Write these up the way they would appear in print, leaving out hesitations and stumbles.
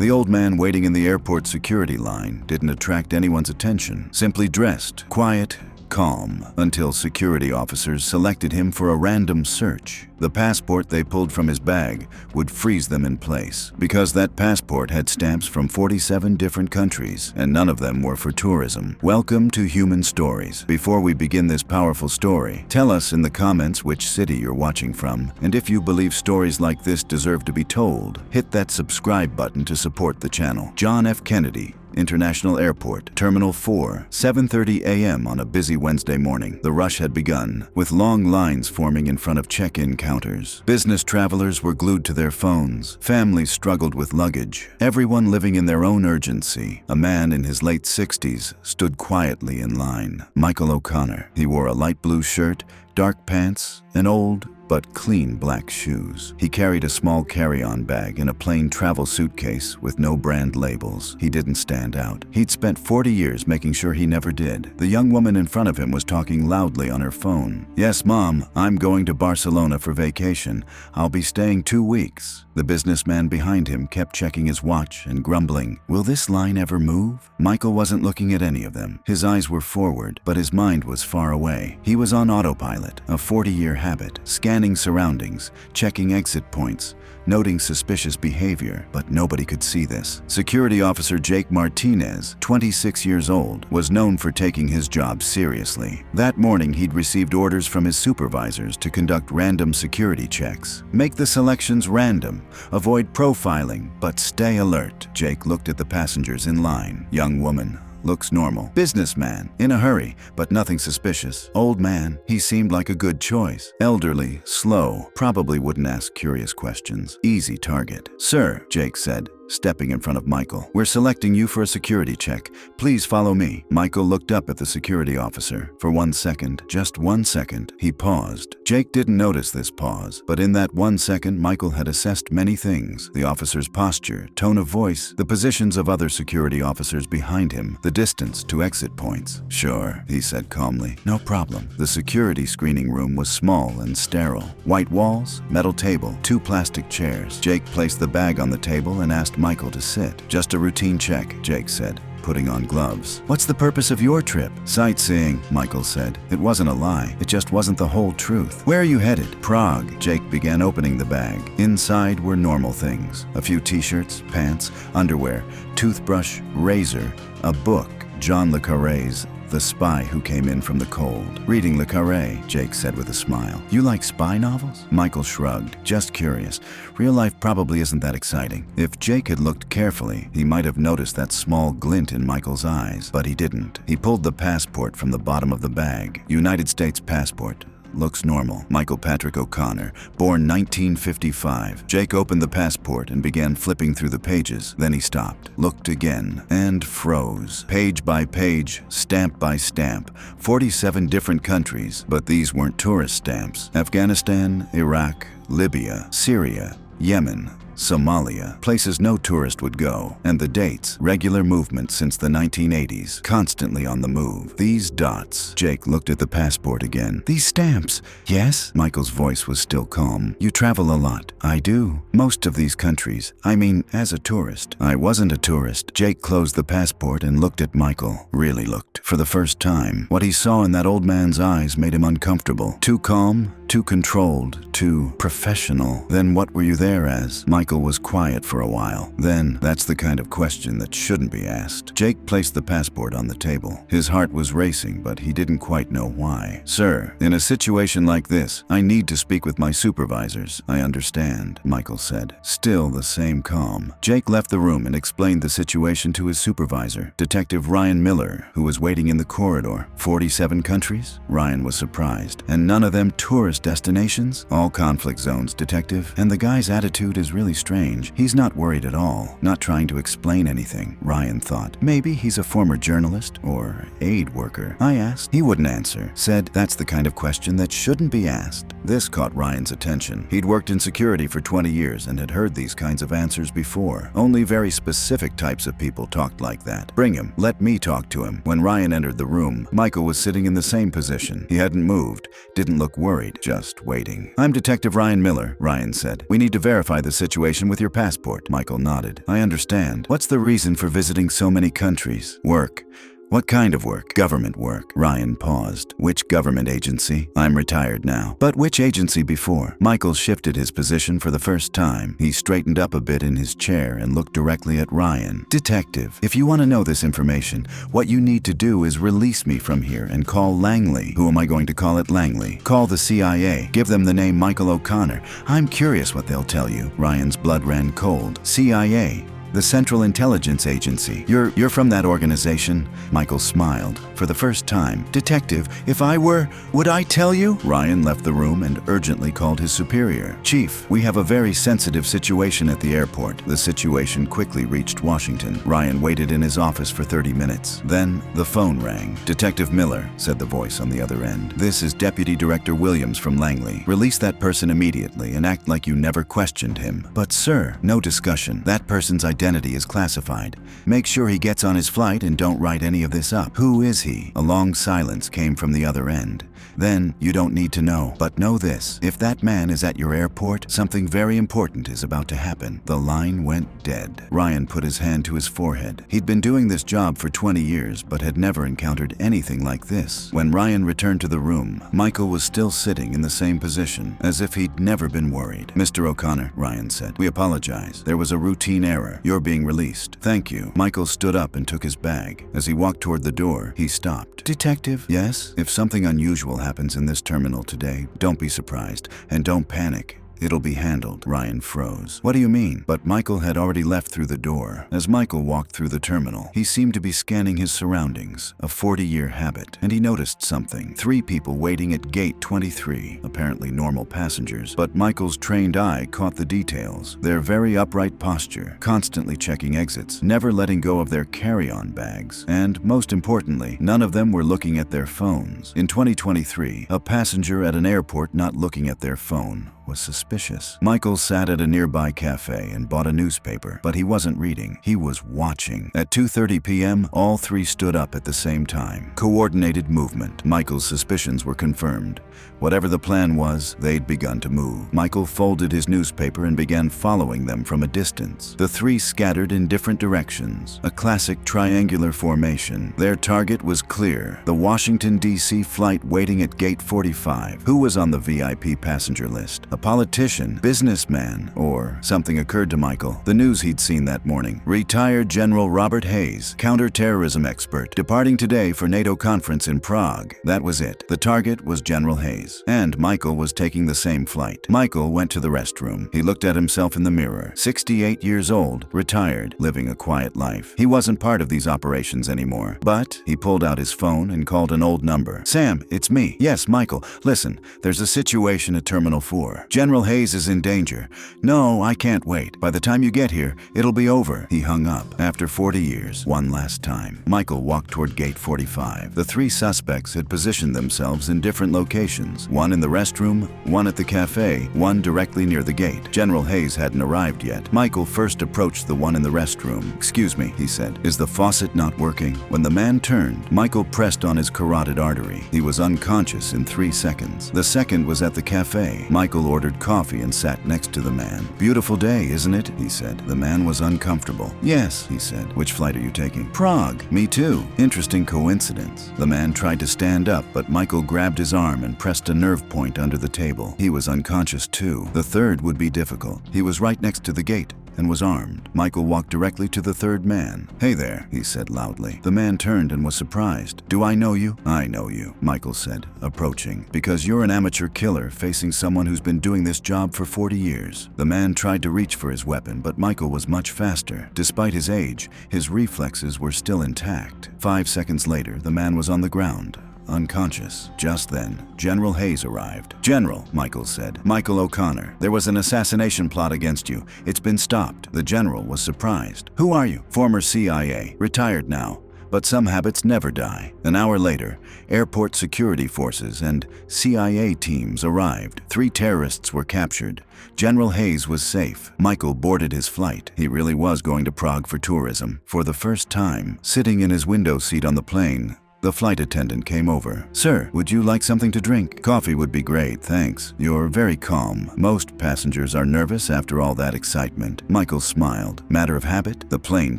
The old man waiting in the airport security line didn't attract anyone's attention, simply dressed, quiet, calm, until security officers selected him for a random search. The passport they pulled from his bag would freeze them in place, because that passport had stamps from 47 different countries, and none of them were for tourism. Welcome to Human Stories. Before we begin this powerful story, tell us in the comments which city you're watching from, and if you believe stories like this deserve to be told, hit that subscribe button to support the channel. John F. Kennedy International Airport, Terminal 4, 7:30 a.m. on a busy Wednesday morning. The rush had begun, with long lines forming in front of check-in counters. Business travelers were glued to their phones. Families struggled with luggage. Everyone living in their own urgency. A man in his late 60s stood quietly in line. Michael O'Connor. He wore a light blue shirt, dark pants, and old but clean black shoes. He carried a small carry-on bag and a plain travel suitcase with no brand labels. He didn't stand out. He'd spent 40 years making sure he never did. The young woman in front of him was talking loudly on her phone. "Yes, Mom, I'm going to Barcelona for vacation. I'll be staying 2 weeks." The businessman behind him kept checking his watch and grumbling, "Will this line ever move?" Michael wasn't looking at any of them. His eyes were forward, but his mind was far away. He was on autopilot, a 40-year habit, scanning surroundings, checking exit points, noting suspicious behavior, but nobody could see this. Security officer Jake Martinez, 26 years old, was known for taking his job seriously. That morning, he'd received orders from his supervisors to conduct random security checks. Make the selections random, avoid profiling, but stay alert. Jake looked at the passengers in line. Young woman. Looks normal. Businessman, in a hurry, but nothing suspicious. Old man, he seemed like a good choice. Elderly, slow, probably wouldn't ask curious questions. Easy target. "Sir," Jake said, stepping in front of Michael, "we're selecting you for a security check. Please follow me." Michael looked up at the security officer. For 1 second, just 1 second, he paused. Jake didn't notice this pause, but in that 1 second, Michael had assessed many things: the officer's posture, tone of voice, the positions of other security officers behind him, the distance to exit points. "Sure," he said calmly. "No problem." The security screening room was small and sterile. White walls, metal table, 2 plastic chairs. Jake placed the bag on the table and asked Michael to sit. "Just a routine check," Jake said, putting on gloves. "What's the purpose of your trip?" "Sightseeing," Michael said. It wasn't a lie. It just wasn't the whole truth. "Where are you headed?" "Prague." Jake began opening the bag. Inside were normal things. A few t-shirts, pants, underwear, toothbrush, razor, a book. John le Carré's The Spy Who Came In From the Cold. "Reading Le Carré," Jake said with a smile. "You like spy novels?" Michael shrugged. "Just curious. Real life probably isn't that exciting." If Jake had looked carefully, he might have noticed that small glint in Michael's eyes, but he didn't. He pulled the passport from the bottom of the bag. United States passport. Looks normal. Michael Patrick O'Connor, born 1955. Jake opened the passport and began flipping through the pages. Then he stopped, looked again, and froze. Page by page, stamp by stamp, 47 different countries, but these weren't tourist stamps. Afghanistan, Iraq, Libya, Syria, Yemen, Somalia, places no tourist would go, and the dates, regular movement since the 1980s, constantly on the move. These dots. Jake looked at the passport again. "These stamps." "Yes?" Michael's voice was still calm. "You travel a lot." "I do. Most of these countries. I mean, as a tourist." "I wasn't a tourist." Jake closed the passport and looked at Michael. Really looked. For the first time, what he saw in that old man's eyes made him uncomfortable. Too calm, too controlled, too professional. "Then what were you there as?" Michael was quiet for a while. Then, that's the kind of question that shouldn't be asked. Jake placed the passport on the table. His heart was racing, but he didn't quite know why. "Sir, in a situation like this, I need to speak with my supervisors." "I understand," Michael said, still the same calm. Jake left the room and explained the situation to his supervisor, Detective Ryan Miller, who was waiting in the corridor. 47 countries? Ryan was surprised. "And none of them tourist destinations?" "All conflict zones, Detective. And the guy's attitude is really strange. He's not worried at all, not trying to explain anything." Ryan thought. "Maybe he's a former journalist or aid worker." I asked. He wouldn't answer. Said, "That's the kind of question that shouldn't be asked." This caught Ryan's attention. He'd worked in security for 20 years and had heard these kinds of answers before. Only very specific types of people talked like that. Bring him. Let me talk to him. When Ryan entered the room, Michael was sitting in the same position. He hadn't moved, didn't look worried, just waiting. I'm Detective Ryan Miller, Ryan said. We need to verify the situation with your passport. Michael nodded. I understand. What's the reason for visiting so many countries? Work. What kind of work? Government work. Ryan paused. Which government agency? I'm retired now. But which agency before? Michael shifted his position for the first time. He straightened up a bit in his chair and looked directly at Ryan. Detective, if you want to know this information, what you need to do is release me from here and call Langley. Who am I going to call at Langley? Call the CIA. Give them the name Michael O'Connor. I'm curious what they'll tell you. Ryan's blood ran cold. CIA. The Central Intelligence Agency. You're from that organization? Michael smiled. For the first time. Detective, if I were, would I tell you? Ryan left the room and urgently called his superior. Chief, we have a very sensitive situation at the airport. The situation quickly reached Washington. Ryan waited in his office for 30 minutes. Then the phone rang. Detective Miller, said the voice on the other end. This is Deputy Director Williams from Langley. Release that person immediately and act like you never questioned him. But sir, no discussion. That person's identity is classified. Make sure he gets on his flight and don't write any of this up. Who is he? A long silence came from the other end. Then, you don't need to know, but know this. If that man is at your airport, something very important is about to happen. The line went dead. Ryan put his hand to his forehead. He'd been doing this job for 20 years, but had never encountered anything like this. When Ryan returned to the room, Michael was still sitting in the same position, as if he'd never been worried. Mr. O'Connor, Ryan said, we apologize. There was a routine error. You're being released. Thank you. Michael stood up and took his bag. As he walked toward the door, he stopped. Detective? Yes? If something unusual happens in this terminal today, don't be surprised and don't panic. It'll be handled. Ryan froze. What do you mean? But Michael had already left through the door. As Michael walked through the terminal, he seemed to be scanning his surroundings, a 40-year habit, and he noticed something. 3 people waiting at gate 23, apparently normal passengers, but Michael's trained eye caught the details. Their very upright posture, constantly checking exits, never letting go of their carry-on bags, and, most importantly, none of them were looking at their phones. In 2023, a passenger at an airport not looking at their phone was suspicious. Michael sat at a nearby cafe and bought a newspaper, but he wasn't reading. He was watching. At 2:30 p.m., all 3 stood up at the same time. Coordinated movement. Michael's suspicions were confirmed. Whatever the plan was, they'd begun to move. Michael folded his newspaper and began following them from a distance. The 3 scattered in different directions, a classic triangular formation. Their target was clear, the Washington, D.C. flight waiting at gate 45. Who was on the VIP passenger list? A politician, businessman, or something occurred to Michael. The news he'd seen that morning. Retired General Robert Hayes, counterterrorism expert, departing today for NATO conference in Prague. That was it. The target was General Hayes. And Michael was taking the same flight. Michael went to the restroom. He looked at himself in the mirror. 68 years old, retired, living a quiet life. He wasn't part of these operations anymore. But he pulled out his phone and called an old number. Sam, it's me. Yes, Michael. Listen, there's a situation at Terminal 4. General Hayes is in danger. No, I can't wait. By the time you get here, it'll be over. He hung up. After 40 years, one last time. Michael walked toward gate 45. The 3 suspects had positioned themselves in different locations. One in the restroom, one at the cafe, one directly near the gate. General Hayes hadn't arrived yet. Michael first approached the one in the restroom. Excuse me, he said. Is the faucet not working? When the man turned, Michael pressed on his carotid artery. He was unconscious in 3 seconds. The second was at the cafe. Michael ordered coffee and sat next to the man. Beautiful day, isn't it? He said. The man was uncomfortable. Yes, he said. Which flight are you taking? Prague. Me too. Interesting coincidence. The man tried to stand up, but Michael grabbed his arm and pressed a nerve point under the table. He was unconscious too. The third would be difficult. He was right next to the gate and was armed. Michael walked directly to the third man. Hey there, he said loudly. The man turned and was surprised. Do I know you? I know you, Michael said, approaching. Because you're an amateur killer facing someone who's been doing this job for 40 years. The man tried to reach for his weapon, but Michael was much faster. Despite his age, his reflexes were still intact. 5 seconds later, the man was on the ground, unconscious. Just then, General Hayes arrived. General, Michael said. Michael O'Connor. There was an assassination plot against you. It's been stopped. The general was surprised. Who are you? Former CIA. Retired now. But some habits never die. An hour later, airport security forces and CIA teams arrived. 3 terrorists were captured. General Hayes was safe. Michael boarded his flight. He really was going to Prague for tourism. For the first time, sitting in his window seat on the plane, the flight attendant came over. "Sir, would you like something to drink?" "Coffee would be great, thanks." "You're very calm. Most passengers are nervous after all that excitement." Michael smiled. Matter of habit? The plane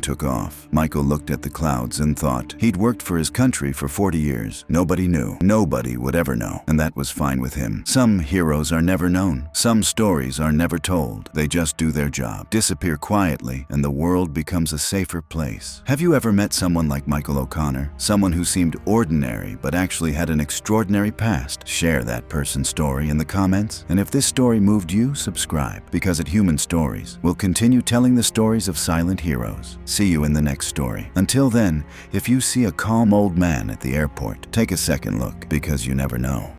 took off. Michael looked at the clouds and thought. He'd worked for his country for 40 years. Nobody knew. Nobody would ever know. And that was fine with him. Some heroes are never known. Some stories are never told. They just do their job, disappear quietly, and the world becomes a safer place. Have you ever met someone like Michael O'Connor? Someone who seemed ordinary but actually had an extraordinary past? Share that person's story in the comments. And if this story moved you, subscribe, because at Human Stories, we'll continue telling the stories of silent heroes. See you in the next story. Until then, if you see a calm old man at the airport, take a second look, because you never know.